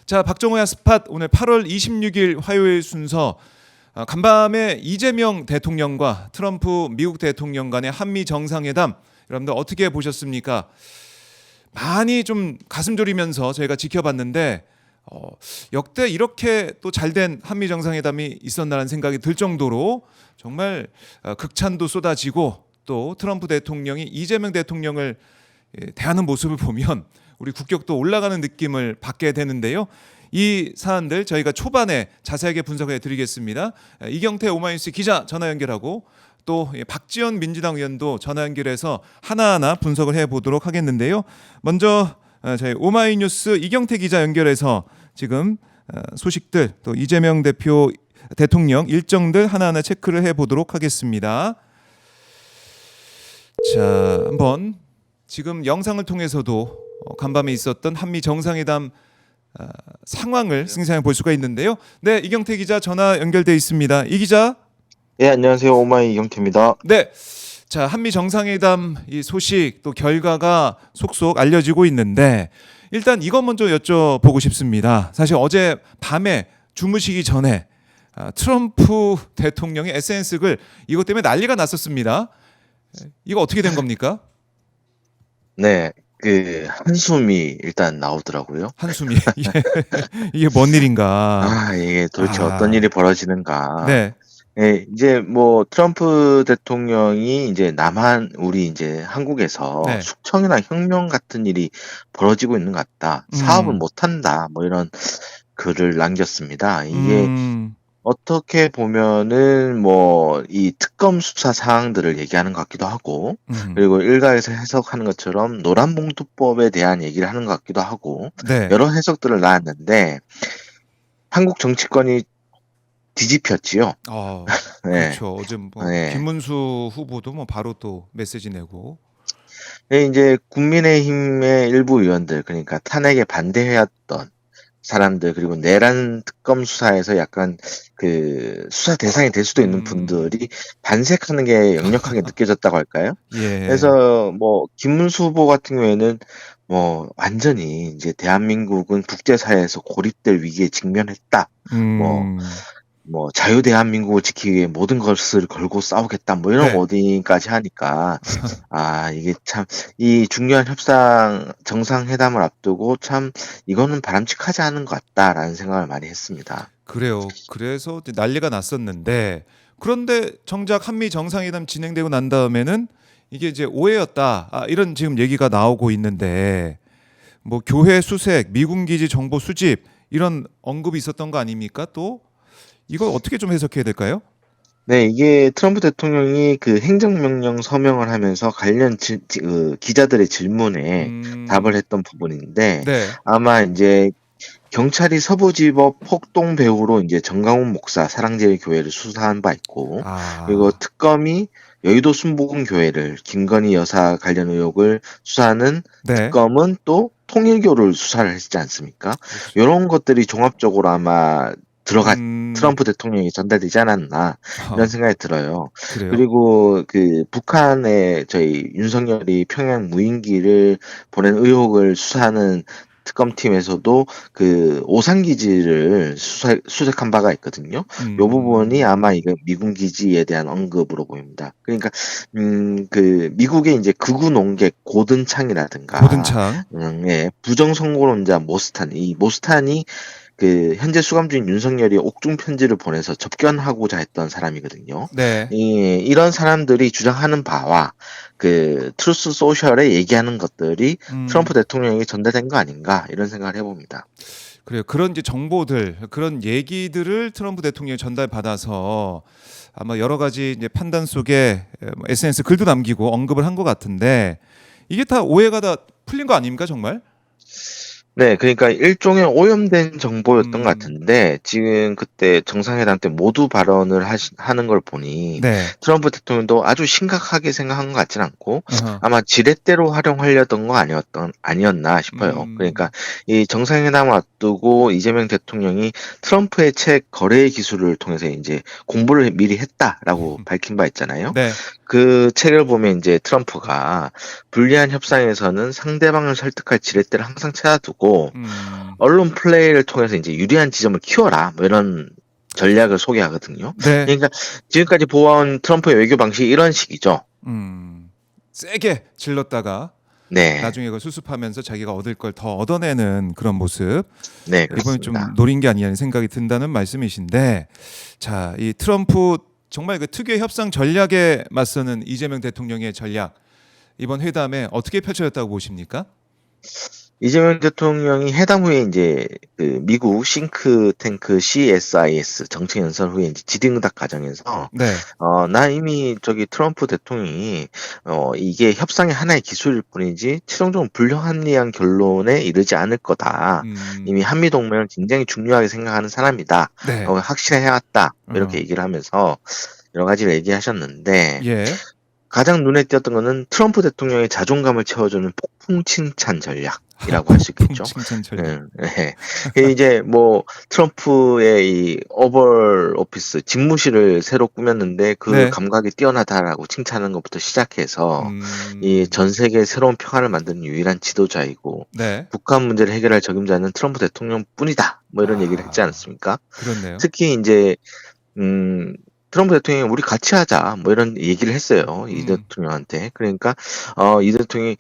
자, 박정호야 스팟 오늘 8월 26일 화요일 순서 간밤에 이재명 대통령과 트럼프 미국 대통령 간의 한미 정상회담 여러분들 어떻게 보셨습니까? 많이 좀 가슴 졸이면서 저희가 지켜봤는데 역대 이렇게 또 잘된 한미 정상회담이 있었나라는 생각이 들 정도로 정말 극찬도 쏟아지고 또 트럼프 대통령이 이재명 대통령을 대하는 모습을 보면 우리 국격도 올라가는 느낌을 받게 되는데요. 이 사안들 저희가 초반에 자세하게 분석해 드리겠습니다. 이경태 오마이뉴스 기자 전화 연결하고 또 박지원 민주당 의원도 전화 연결해서 하나하나 분석을 해보도록 하겠는데요. 먼저 저희 오마이뉴스 이경태 기자 연결해서 지금 소식들 또 이재명 대통령 일정들 하나하나 체크를 해보도록 하겠습니다. 자, 한번 지금 영상을 통해서도 간밤에 있었던 한미 정상회담 상황을 생생하게 볼 수가 있는데요. 네, 이경태 기자 전화 연결돼 있습니다. 이 기자. 네, 안녕하세요. 오마이 이경태입니다. 네, 자 한미 정상회담 이 소식 또 결과가 속속 알려지고 있는데 일단 이것 먼저 여쭤보고 싶습니다. 사실 어제 밤에 주무시기 전에 트럼프 대통령의 SNS 글 이것 때문에 난리가 났었습니다. 이거 어떻게 된 겁니까? 네, 한숨이 일단 나오더라고요. 한숨이 이게 뭔 일인가? 이게 도대체 어떤 일이 벌어지는가. 네. 네, 이제 트럼프 대통령이 이제 우리 이제 한국에서 네. 숙청이나 혁명 같은 일이 벌어지고 있는 것 같다. 사업을 못한다. 이런 글을 남겼습니다. 이게 어떻게 보면은 이 특검 수사 사항들을 얘기하는 것 같기도 하고, 그리고 일각에서 해석하는 것처럼 노란봉투법에 대한 얘기를 하는 것 같기도 하고, 네. 여러 해석들을 낳았는데 한국 정치권이 뒤집혔지요. 네. 그렇죠. 어제 네. 김문수 후보도 바로 또 메시지 내고. 네, 이제 국민의힘의 일부 의원들, 그러니까 탄핵에 반대해왔던 사람들, 그리고 내란 특검 수사에서 약간 수사 대상이 될 수도 있는 분들이 반색하는 게 역력하게 느껴졌다고 할까요? 예. 그래서 김문수 후보 같은 경우에는 완전히 이제 대한민국은 국제사회에서 고립될 위기에 직면했다. 자유 대한민국을 지키기 위해 모든 것을 걸고 싸우겠다. 이런 네. 워딩까지 하니까 이게 참 이 중요한 정상회담을 앞두고 참 이거는 바람직하지 않은 것 같다라는 생각을 많이 했습니다. 그래요. 그래서 난리가 났었는데 그런데 정작 한미 정상회담 진행되고 난 다음에는 이게 이제 오해였다. 이런 지금 얘기가 나오고 있는데 교회 수색, 미군 기지 정보 수집 이런 언급이 있었던 거 아닙니까? 또 이걸 어떻게 좀 해석해야 될까요? 네, 이게 트럼프 대통령이 행정명령 서명을 하면서 관련 기자들의 질문에 답을 했던 부분인데, 네. 아마 이제 경찰이 서부지법 폭동 배후로 이제 정강훈 목사 사랑제일교회를 수사한 바 있고, 그리고 특검이 여의도 순복음교회를 김건희 여사 관련 의혹을 수사하는 특검은 또 통일교를 수사를 했지 않습니까? 그렇죠. 이런 것들이 종합적으로 아마 트럼프 대통령이 전달되지 않았나 이런 생각이 들어요. 그래요? 그리고 북한에 저희 윤석열이 평양 무인기를 보낸 의혹을 수사하는 특검팀에서도 오산 기지를 수색한 바가 있거든요. 이 부분이 아마 이거 미군 기지에 대한 언급으로 보입니다. 그러니까 미국의 이제 극우 농객 고든창이라든가 예, 부정 선거론자 모스탄이 현재 수감 중인 윤석열이 옥중 편지를 보내서 접견하고자 했던 사람이거든요. 네. 이런 사람들이 주장하는 바와 트루스 소셜에 얘기하는 것들이 트럼프 대통령에게 전달된 거 아닌가 이런 생각을 해봅니다. 그래요. 그런 이제 정보들, 그런 얘기들을 트럼프 대통령이 전달받아서 아마 여러 가지 이제 판단 속에 SNS 글도 남기고 언급을 한 것 같은데 이게 다 오해가 다 풀린 거 아닙니까 정말? 네, 그러니까 일종의 오염된 정보였던 것 같은데 지금 그때 정상회담 때 모두 발언을 하는 걸 보니 트럼프 대통령도 아주 심각하게 생각한 것 같지는 않고 아마 지렛대로 활용하려던 거 아니었나 싶어요. 그러니까 이 정상회담을 앞두고 이재명 대통령이 트럼프의 책 거래의 기술을 통해서 이제 공부를 미리 했다라고 밝힌 바 있잖아요. 그 책을 보면 이제 트럼프가 불리한 협상에서는 상대방을 설득할 지렛대를 항상 찾아두고 아니고 음. 언론 플레이를 통해서 이제 유리한 지점을 키워라 뭐 이런 전략을 소개하거든요. 네. 그러니까 지금까지 보아온 트럼프의 외교 방식이 이런 식이죠. 세게 질렀다가 네, 나중에 그걸 수습하면서 자기가 얻을 걸 더 얻어내는 그런 모습. 네, 이번에 좀 그렇습니다. 노린 게 아니냐는 생각이 든다는 말씀이신데, 자, 이 트럼프 정말 그 특유의 협상 전략에 맞서는 이재명 대통령의 전략, 이번 회담에 어떻게 펼쳐졌다고 보십니까? 이재명 대통령이 회담 후에 이제 그 미국 싱크탱크 CSIS 정책연설 후에 이제 질의응답 과정에서 네. 나 이미 저기 트럼프 대통령이 이게 협상의 하나의 기술일 뿐이지 최종적으로 불합리한 결론에 이르지 않을 거다. 이미 음. 한미 동맹을 굉장히 중요하게 생각하는 사람이다. 네. 확실히 해왔다. 뭐 이렇게 어. 얘기를 하면서 여러 가지를 얘기하셨는데 예. 가장 눈에 띄었던 거는 트럼프 대통령의 자존감을 채워주는 폭풍 칭찬 전략이라고 할 수 폭풍 있겠죠. 칭찬 전략. 네. 이제 뭐 트럼프의 이 오벌 오피스 집무실을 새로 꾸몄는데 그 네. 감각이 뛰어나다라고 칭찬하는 것부터 시작해서 이 음. 전 세계의 새로운 평화를 만드는 유일한 지도자이고 네. 북한 문제를 해결할 적임자는 트럼프 대통령뿐이다. 뭐 이런 얘기를 했지 아, 않습니까? 그렇네요. 특히 이제 음, 트럼프 대통령이 우리 같이 하자 뭐 이런 얘기를 했어요. 이 음. 대통령한테. 그러니까 이 대통령이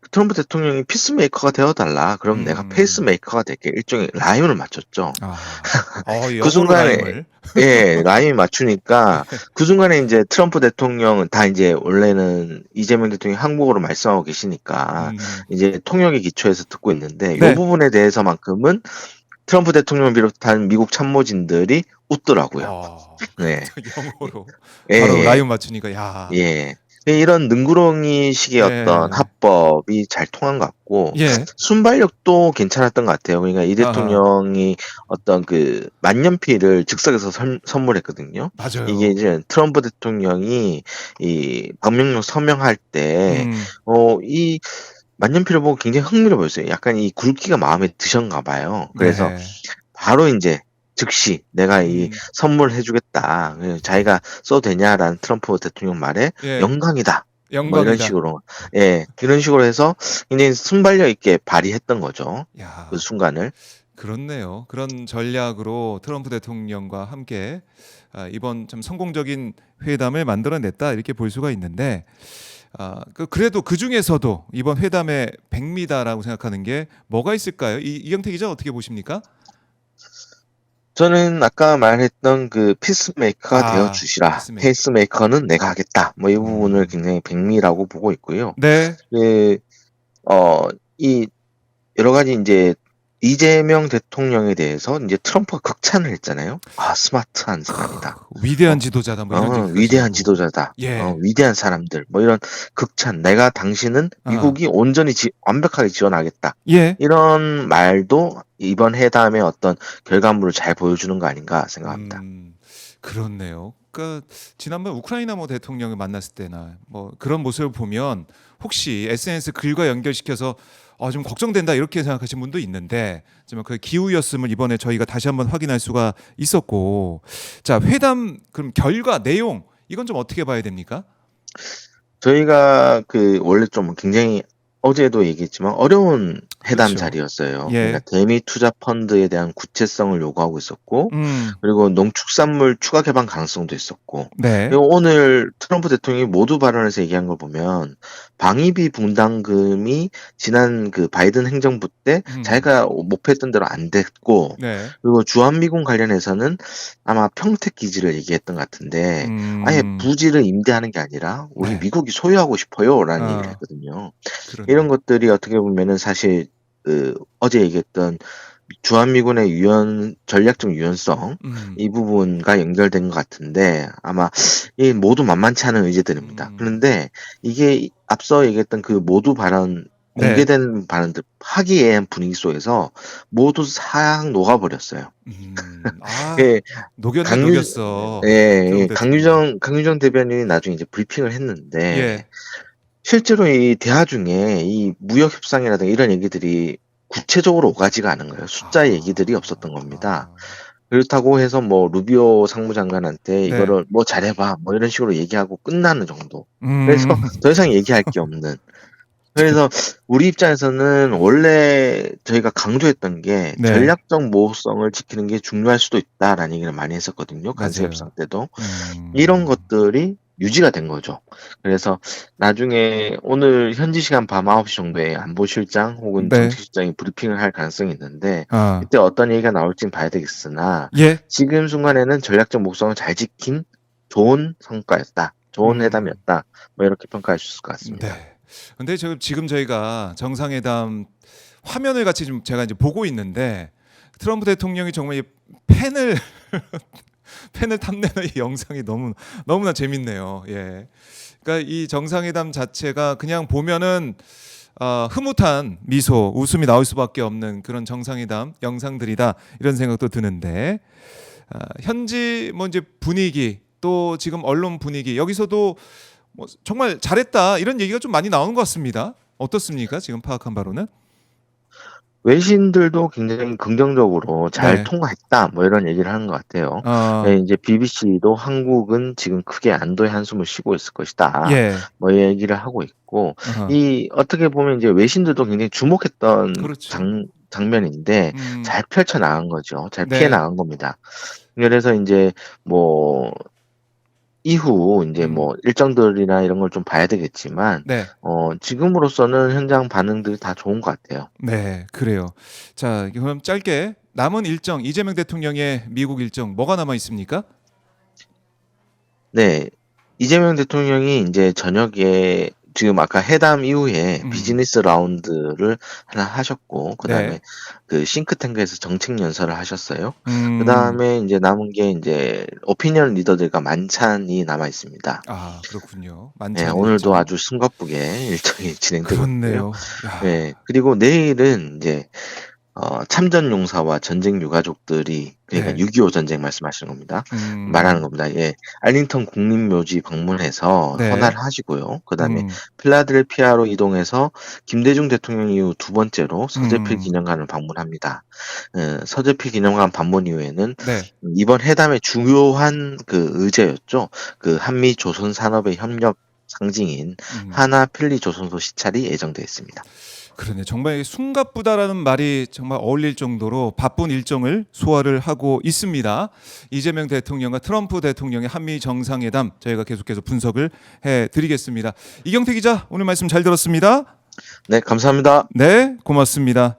트럼프 대통령이 피스메이커가 되어달라. 그럼 내가 음. 페이스메이커가 될게. 일종의 라임을 맞췄죠. 아. 그 영어로 순간에 라임을. 예, 라임을 맞추니까 그 순간에 이제 트럼프 대통령은 다 이제 원래는 이재명 대통령이 한국어로 말씀하고 계시니까 음. 이제 통역의 기초에서 듣고 있는데 이 네. 부분에 대해서만큼은 트럼프 대통령을 비롯한 미국 참모진들이 웃더라고요. 네. 영어로 예, 바로 예, 라임 맞추니까 야. 예. 이런 능구렁이식의 어떤 네. 합법이 잘 통한 것 같고, 예. 순발력도 괜찮았던 것 같아요. 그러니까 이 아하. 대통령이 어떤 그 만년필을 즉석에서 선물했거든요. 이게 맞아요. 이제 트럼프 대통령이 이 방명록 서명할 때, 음. 이 만년필을 보고 굉장히 흥미를 보였어요. 약간 이 굵기가 마음에 드셨나 봐요. 그래서 네. 바로 인제 즉시 "내가 이 음. 선물해 주겠다." 자기가 "써도 되냐?"라는 트럼프 대통령 말에 예. "영광이다." 뭐 이런 영광이다. 식으로 이런 식으로 해서 굉장히 순발력 있게 발휘했던 거죠, 그 야. 순간을. 그렇네요. 그런 전략으로 트럼프 대통령과 함께 이번 참 성공적인 회담을 만들어냈다 이렇게 볼 수가 있는데 그래도 그 중에서도 이번 회담의 백미다라고 생각하는 게 뭐가 있을까요? 이경태 기자 어떻게 보십니까? 저는 아까 말했던 그 "피스메이커가 되어 아, 주시라. 피스메이커. 페이스메이커는 내가 하겠다." 뭐 이 부분을 음. 굉장히 백미라고 보고 있고요. 네. 그 이 여러 가지 인제 이재명 대통령에 대해서 인제 트럼프가 극찬을 했잖아요. "아 스마트한 사람이다. 위대한 지도자다 뭐 이런 얘기까지 위대한 하고. 지도자다. 예. 위대한 사람들." 뭐 이런 극찬. "내가 당신은 아. 미국이 온전히 완벽하게 지원하겠다." 예. 이런 말도 이번 회담의 어떤 결과물을 잘 보여주는 거 아닌가 생각합니다. 그렇네요. 그러니까 지난번 우크라이나 뭐 대통령을 만났을 때나 뭐 그런 모습을 보면 혹시 SNS 글과 연결시켜서 좀 걱정된다 이렇게 생각하시는 분도 있는데 하지만 그 기우였음을 이번에 저희가 다시 한번 확인할 수가 있었고 자 회담 그럼 결과 내용 이건 좀 어떻게 봐야 됩니까? 저희가 그 원래 좀 굉장히 어제도 얘기했지만 어려운 회담 그렇죠. 자리였어요. 그러니까 예. 대미 투자 펀드에 대한 구체성을 요구하고 있었고, 음. 그리고 농축산물 추가 개방 가능성도 있었고, 네. 그리고 오늘 트럼프 대통령이 모두 발언에서 얘기한 걸 보면 방위비 분담금이 지난 그 바이든 행정부 때 음. 자기가 목표했던 대로 안 됐고, 네. 그리고 주한미군 관련해서는 아마 평택 기지를 얘기했던 것 같은데 아예 음. 부지를 임대하는 게 아니라 "우리 네. 미국이 소유하고 싶어요."라는 얘기를 아, 했거든요. 이런 그렇네요. 것들이 어떻게 보면은 사실 어제 얘기했던 주한미군의 전략적 유연성 음. 이 부분과 연결된 것 같은데 아마 이 모두 만만치 않은 의제들입니다. 음. 그런데 이게 앞서 얘기했던 그 모두 발언 네. 공개된 발언들 화기애애한 분위기 속에서 모두 싹 녹아버렸어요. 음. 예. 녹였네 강유 녹였어. 트럼프 예. 대통령. 강유정 대변인이 나중에 이제 브리핑을 했는데 예. 실제로 이 대화 중에 이 무역 협상이라든가 이런 얘기들이 구체적으로 오가지가 않은 거예요. 숫자 얘기들이 없었던 겁니다. 아. 그렇다고 해서 뭐 루비오 상무장관한테 네. "이거를 뭐 잘해 봐." 뭐 이런 식으로 얘기하고 끝나는 정도. 그래서 음. 더 이상 얘기할 게 없는. 그래서 우리 입장에서는 원래 저희가 강조했던 게 네. 전략적 모호성을 지키는 게 중요할 수도 있다라는 얘기를 많이 했었거든요. 간세 맞아요. 협상 때도. 이런 것들이 유지가 된 거죠. 그래서 나중에 오늘 현지 시간 밤 9시 정도에 안보실장 혹은 네. 정책실장이 브리핑을 할 가능성이 있는데 아, 이때 어떤 얘기가 나올지는 봐야 되겠으나 예. 지금 순간에는 전략적 목성을 잘 지킨 좋은 성과였다. 좋은 음. 회담이었다. 뭐 이렇게 평가할 수 있을 것 같습니다. 네. 근데 지금 저희가 정상회담 화면을 같이 좀 제가 이제 보고 있는데 트럼프 대통령이 정말 이 펜을 펜을 탐내는 이 영상이 너무나 재밌네요. 예. 그러니까 이 정상회담 자체가 그냥 보면은 흐뭇한 미소, 웃음이 나올 수밖에 없는 그런 정상회담 영상들이다 이런 생각도 드는데 현지 뭐 이제 분위기 또 지금 언론 분위기 여기서도 뭐 정말 잘했다 이런 얘기가 좀 많이 나오는 것 같습니다. 어떻습니까? 지금 파악한 바로는? 외신들도 굉장히 긍정적으로 잘 네. 통과했다. 뭐 이런 얘기를 하는 것 같아요. 어, 네, 이제 BBC도 한국은 지금 크게 안도의 한숨을 쉬고 있을 것이다. 예. 뭐 얘기를 하고 있고, 어허. 이 어떻게 보면 이제 외신들도 굉장히 주목했던 그렇죠. 장면인데 음, 잘 펼쳐 나간 거죠. 잘 피해 네. 나간 겁니다. 그래서 이제 뭐 이후 이제 음, 뭐 일정들이나 이런 걸 좀 봐야 되겠지만, 네. 지금으로서는 현장 반응들이 다 좋은 것 같아요. 네, 그래요. 자, 그럼 짧게 남은 일정 이재명 대통령의 미국 일정 뭐가 남아 있습니까? 네. 이재명 대통령이 이제 저녁에 지금 아까 회담 이후에 음, 비즈니스 라운드를 하나 하셨고, 네. 그다음에 그 싱크탱크에서 정책 연설을 하셨어요. 음, 그다음에 이제 남은 게 이제 오피니언 리더들과 만찬이 남아 있습니다. 그렇군요. 네, 만찬 오늘도 일정. 아주 숨가쁘게 일정이 진행되고 있고요. 그렇네요. 네, 야, 그리고 내일은 이제 참전 용사와 전쟁 유가족들이 그러니까 네. 6.25 전쟁 말씀하시는 겁니다. 말하는 음, 겁니다. 예. 알링턴 국립묘지 방문해서 네. 헌화를 하시고요. 그다음에 음, 필라델피아로 이동해서 김대중 대통령 이후 두 번째로 서재필 음, 기념관을 방문합니다. 서재필 기념관 방문 이후에는 네. 이번 회담의 중요한 그 의제였죠. 그 한미 조선 산업의 협력 상징인 음. 하나 필리 조선소 시찰이 예정되어 있습니다. 그러네. 정말 숨가쁘다라는 말이 정말 어울릴 정도로 바쁜 일정을 소화를 하고 있습니다. 이재명 대통령과 트럼프 대통령의 한미 정상회담 저희가 계속해서 분석을 해 드리겠습니다. 이경태 기자 오늘 말씀 잘 들었습니다. 네, 감사합니다. 네, 고맙습니다.